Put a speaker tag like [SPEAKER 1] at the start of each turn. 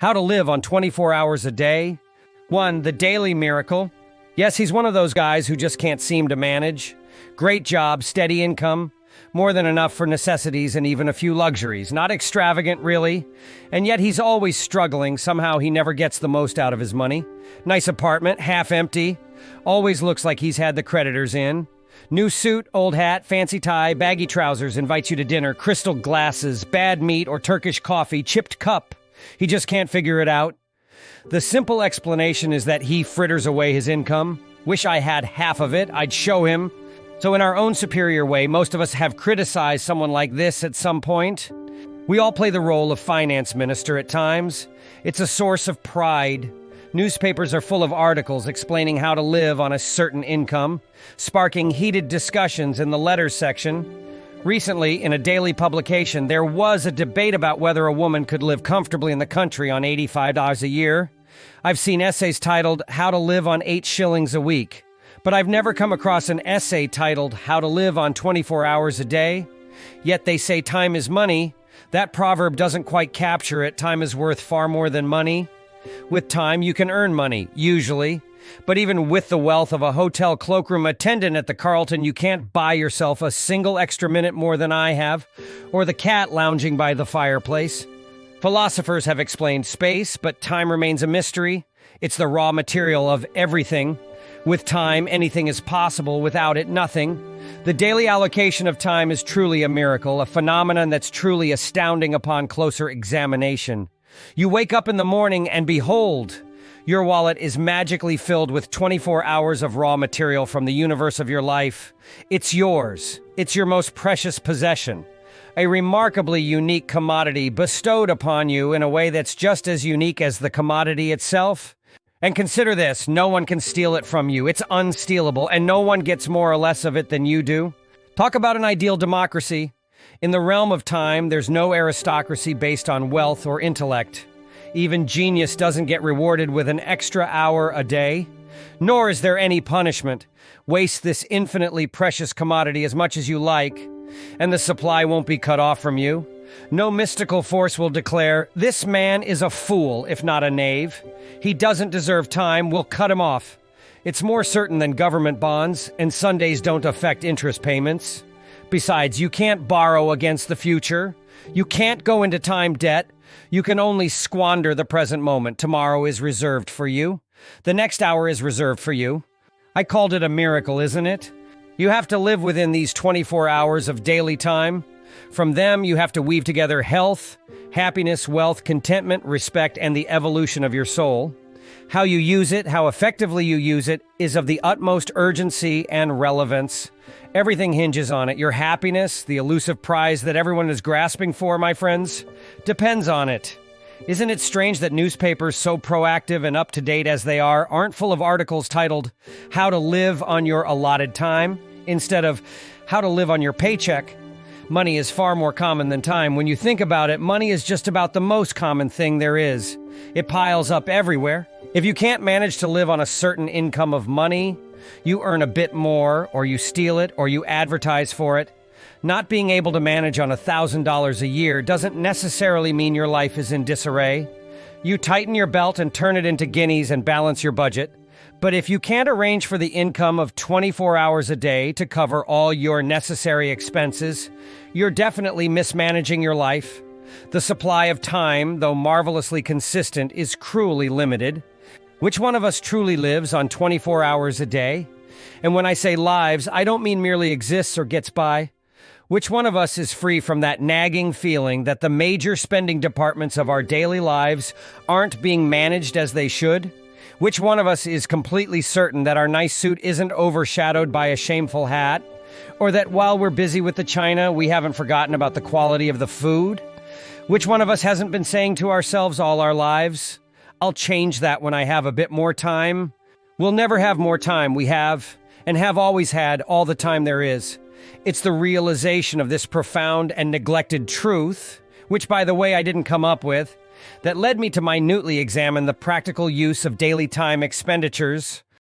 [SPEAKER 1] How to live on 24 hours a day. 1. The daily miracle. Yes, he's one of those guys who just can't seem to manage. Great job, steady income, more than enough for necessities and even a few luxuries. Not extravagant, really. And yet he's always struggling. Somehow he never gets the most out of his money. Nice apartment, half empty. Always looks like he's had the creditors in. New suit, old hat, fancy tie, baggy trousers, invites you to dinner, crystal glasses, bad meat or Turkish coffee, chipped cup. He just can't figure it out. The simple explanation is that he fritters away his income. Wish I had half of it, I'd show him. So in our own superior way, most of us have criticized someone like this at some point. We all play the role of finance minister at times. It's a source of pride. Newspapers are full of articles explaining how to live on a certain income, sparking heated discussions in the letters section. Recently, in a daily publication, there was a debate about whether a woman could live comfortably in the country on $85 a year. I've seen essays titled, How to Live on 8 shillings a week. But I've never come across an essay titled, How to Live on 24 hours a day. Yet they say time is money. That proverb doesn't quite capture it. Time is worth far more than money. With time, you can earn money, usually. But even with the wealth of a hotel cloakroom attendant at the Carlton, you can't buy yourself a single extra minute more than I have, or the cat lounging by the fireplace. Philosophers have explained space, but time remains a mystery. It's the raw material of everything. With time, anything is possible. Without it, nothing. The daily allocation of time is truly a miracle, a phenomenon that's truly astounding upon closer examination. You wake up in the morning and behold, your wallet is magically filled with 24 hours of raw material from the universe of your life. It's yours. It's your most precious possession. A remarkably unique commodity bestowed upon you in a way that's just as unique as the commodity itself. And consider this, no one can steal it from you. It's unstealable, and no one gets more or less of it than you do. Talk about an ideal democracy. In the realm of time, there's no aristocracy based on wealth or intellect. Even genius doesn't get rewarded with an extra hour a day. Nor is there any punishment. Waste this infinitely precious commodity as much as you like, and the supply won't be cut off from you. No mystical force will declare, this man is a fool, if not a knave. He doesn't deserve time, we'll cut him off. It's more certain than government bonds, and Sundays don't affect interest payments. Besides, you can't borrow against the future. You can't go into time debt. You can only squander the present moment. Tomorrow is reserved for you. The next hour is reserved for you. I called it a miracle, isn't it? You have to live within these 24 hours of daily time. From them, you have to weave together health, happiness, wealth, contentment, respect, and the evolution of your soul. How you use it, how effectively you use it, is of the utmost urgency and relevance. Everything hinges on it. Your happiness, the elusive prize that everyone is grasping for, my friends, depends on it. Isn't it strange that newspapers, so proactive and up-to-date as they are, aren't full of articles titled, How to Live on Your Allotted Time, instead of How to Live on Your Paycheck? Money is far more common than time. When you think about it, money is just about the most common thing there is. It piles up everywhere. If you can't manage to live on a certain income of money, you earn a bit more, or you steal it, or you advertise for it. Not being able to manage on $1,000 a year doesn't necessarily mean your life is in disarray. You tighten your belt and turn it into guineas and balance your budget. But if you can't arrange for the income of 24 hours a day to cover all your necessary expenses, you're definitely mismanaging your life. The supply of time, though marvelously consistent, is cruelly limited. Which one of us truly lives on 24 hours a day? And when I say lives, I don't mean merely exists or gets by. Which one of us is free from that nagging feeling that the major spending departments of our daily lives aren't being managed as they should? Which one of us is completely certain that our nice suit isn't overshadowed by a shameful hat? Or that while we're busy with the china, we haven't forgotten about the quality of the food? Which one of us hasn't been saying to ourselves all our lives, I'll change that when I have a bit more time? We'll never have more time. We have, and have always had, all the time there is. It's the realization of this profound and neglected truth, which, by the way, I didn't come up with, that led me to minutely examine the practical use of daily time expenditures